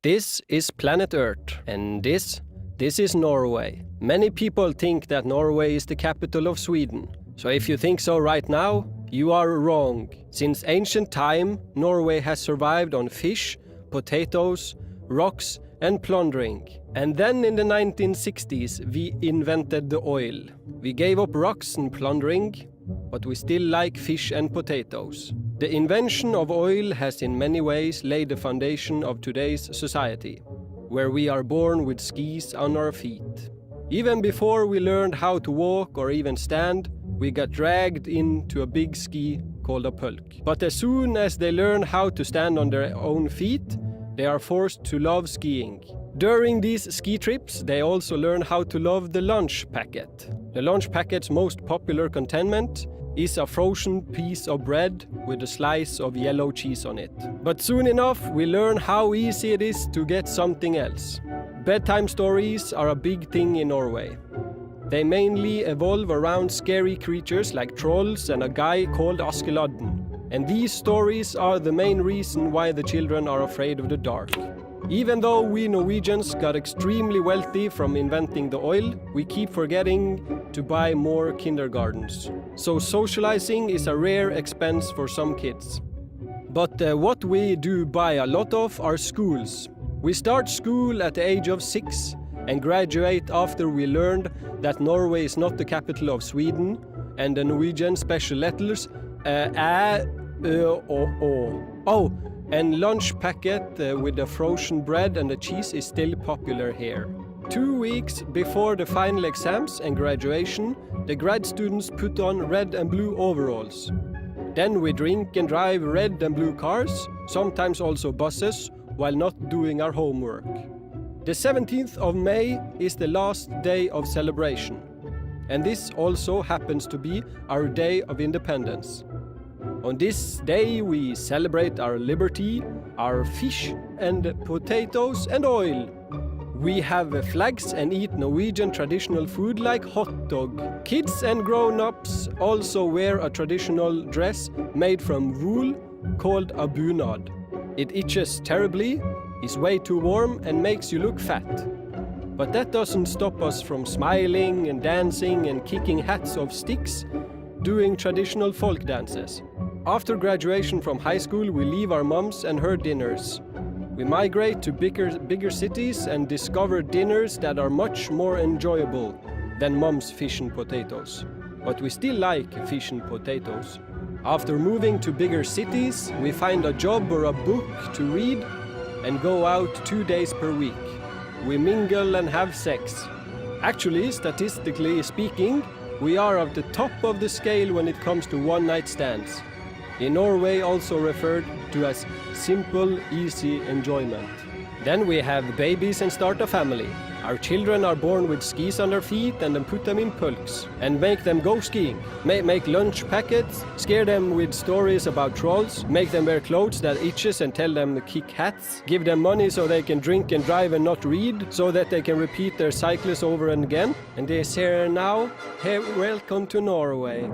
This is planet Earth, and this is Norway. Many people think that Norway is the capital of Sweden. So if you think so right now, you are wrong. Since ancient time, Norway has survived on fish, potatoes, rocks, and plundering. And then in the 1960s, we invented the oil. We gave up rocks and plundering, but we still like fish and potatoes. The invention of oil has in many ways laid the foundation of today's society, where we are born with skis on our feet. Even before we learned how to walk or even stand, we got dragged into a big ski called a pulk. But as soon as they learn how to stand on their own feet, they are forced to love skiing. During these ski trips, they also learn how to love the lunch packet. The lunch packet's most popular containment is a frozen piece of bread with a slice of yellow cheese on it. But soon enough, we learn how easy it is to get something else. Bedtime stories are a big thing in Norway. They mainly evolve around scary creatures like trolls and a guy called Askeladden. And these stories are the main reason why the children are afraid of the dark. Even though we Norwegians got extremely wealthy from inventing the oil, we keep forgetting to buy more kindergartens. So socializing is a rare expense for some kids. But what we do buy a lot of are schools. We start school at the age of 6 and graduate after we learned that Norway is not the capital of Sweden and the Norwegian special letters O. And lunch packet with the frozen bread and the cheese is still popular here. 2 weeks before the final exams and graduation, the grad students put on red and blue overalls. Then we drink and drive red and blue cars, sometimes also buses, while not doing our homework. The 17th of May is the last day of celebration. And this also happens to be our day of independence. On this day we celebrate our liberty, our fish and potatoes and oil. We have flags and eat Norwegian traditional food like hot dog. Kids and grown-ups also wear a traditional dress made from wool called a bunad. It itches terribly, is way too warm and makes you look fat. But that doesn't stop us from smiling and dancing and kicking hats of sticks, doing traditional folk dances. After graduation from high school, we leave our moms and her dinners. We migrate to bigger cities and discover dinners that are much more enjoyable than mom's fish and potatoes. But we still like fish and potatoes. After moving to bigger cities, we find a job or a book to read and go out 2 days per week. We mingle and have sex. Actually, statistically speaking, we are at the top of the scale when it comes to one-night stands. In Norway also referred to as simple, easy enjoyment. Then we have babies and start a family. Our children are born with skis on their feet and then put them in pulks and make them go skiing. Make lunch packets, scare them with stories about trolls, make them wear clothes that itches and tell them to kick hats, give them money so they can drink and drive and not read, so that they can repeat their cycles over and again. And they say now, hey, welcome to Norway.